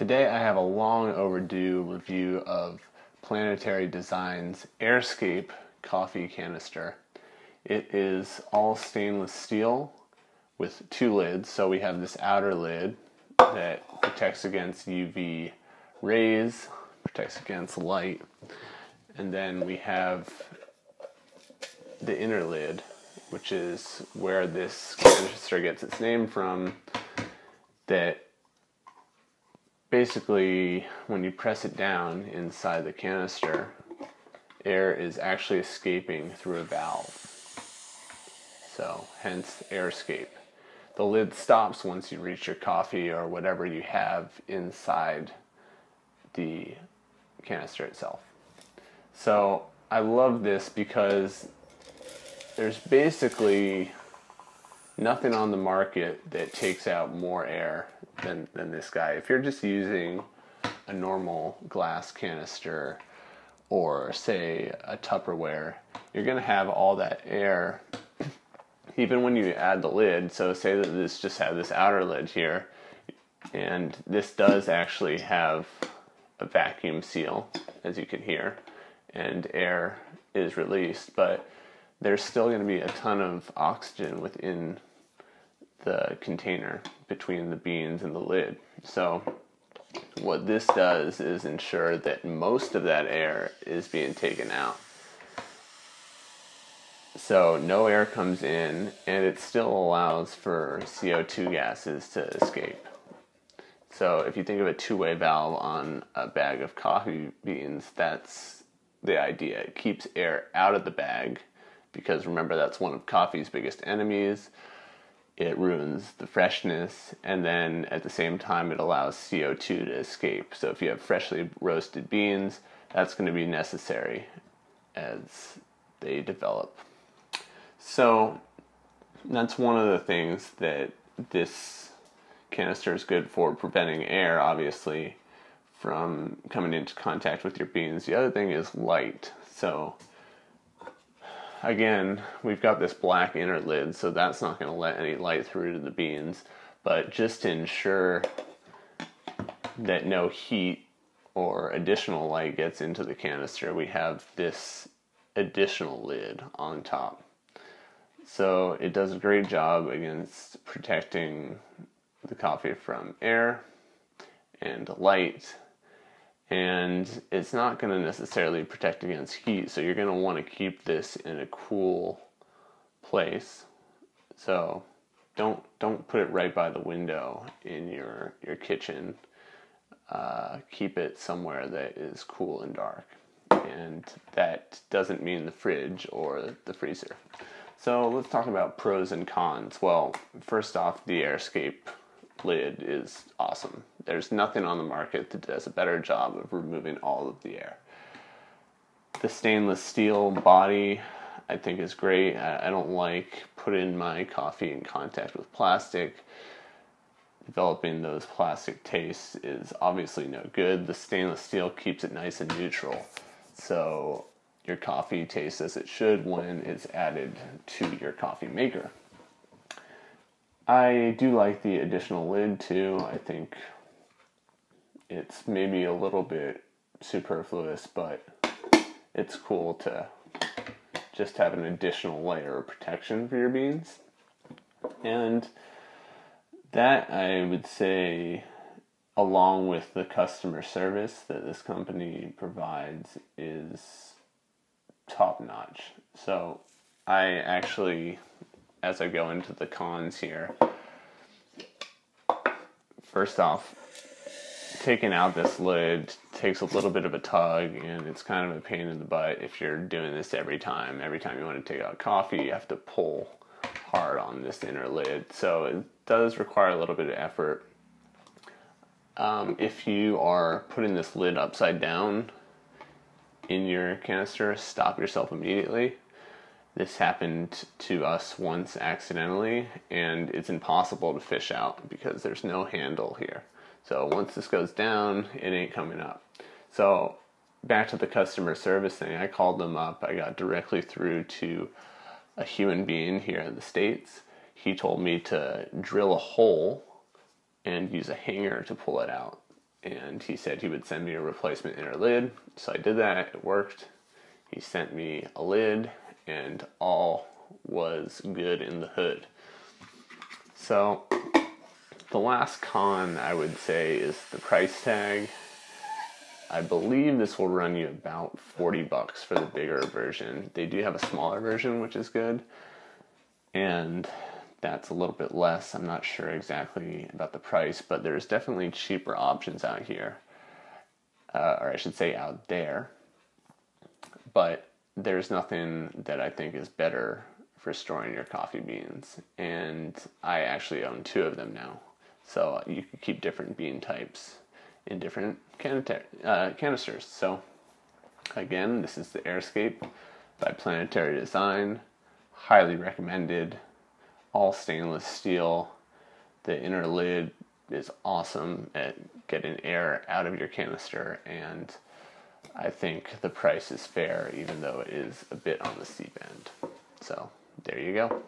Today I have a long overdue review of Planetary Design's Airscape coffee canister. It is all stainless steel with two lids. So we have this outer lid that protects against UV rays, protects against light, and then we have the inner lid, which is where this canister gets its name from, that basically when you press it down inside the canister, air is actually escaping through a valve. So hence Airscape. The lid stops once you reach your coffee or whatever you have inside the canister itself. So I love this because there's basically nothing on the market that takes out more air than this guy. If you're just using a normal glass canister or say a Tupperware, you're going to have all that air even when you add the lid. So say that this just had this outer lid here, and this does actually have a vacuum seal, as you can hear, and air is released, but there's still going to be a ton of oxygen within the container between the beans and the lid. So what this does is ensure that most of that air is being taken out. So no air comes in, and it still allows for CO2 gases to escape. So if you think of a two-way valve on a bag of coffee beans, that's the idea. It keeps air out of the bag, because remember, that's one of coffee's biggest enemies. It ruins the freshness, and then at the same time it allows CO2 to escape. So if you have freshly roasted beans, that's going to be necessary as they develop. So that's one of the things that this canister is good for, preventing air, obviously, from coming into contact with your beans. The other thing is light. So again, we've got this black inner lid, so that's not going to let any light through to the beans. But just to ensure that no heat or additional light gets into the canister, we have this additional lid on top. So it does a great job against protecting the coffee from air and light, and it's not going to necessarily protect against heat, so you're going to want to keep this in a cool place. So don't put it right by the window in your kitchen. Keep it somewhere that is cool and dark, and that doesn't mean the fridge or the freezer. So let's talk about pros and cons. Well, first off, the Airscape lid is awesome. There's nothing on the market that does a better job of removing all of the air. The stainless steel body, I think, is great. I don't like putting my coffee in contact with plastic. Developing those plastic tastes is obviously no good. The stainless steel keeps it nice and neutral, so your coffee tastes as it should when it's added to your coffee maker. I do like the additional lid too. I think it's maybe a little bit superfluous, but it's cool to just have an additional layer of protection for your beans. And that, I would say, along with the customer service that this company provides, is top notch. So I actually, as I go into the cons here, first off, taking out this lid takes a little bit of a tug, and it's kind of a pain in the butt if you're doing this every time. Every time you want to take out coffee, you have to pull hard on this inner lid. So it does require a little bit of effort. If you are putting this lid upside down in your canister, stop yourself immediately. This happened to us once accidentally, and it's impossible to fish out because there's no handle here. So once this goes down, it ain't coming up. So back to the customer service thing, I called them up. I got directly through to a human being here in the States. He told me to drill a hole and use a hanger to pull it out. and he said he would send me a replacement inner lid. So I did that, it worked. He sent me a lid, and all was good in the hood. So the last con I would say is the price tag. I believe this will run you about $40 for the bigger version. They do have a smaller version, which is good, and that's a little bit less. I'm not sure exactly about the price, but there's definitely cheaper options out here, or I should say out there. But there's nothing that I think is better for storing your coffee beans, and I actually own 2 of them now. So you can keep different bean types in different canisters. So again, this is the Airscape by Planetary Design. Highly recommended. All stainless steel. The inner lid is awesome at getting air out of your canister, and I think the price is fair, even though it is a bit on the steep end. So there you go.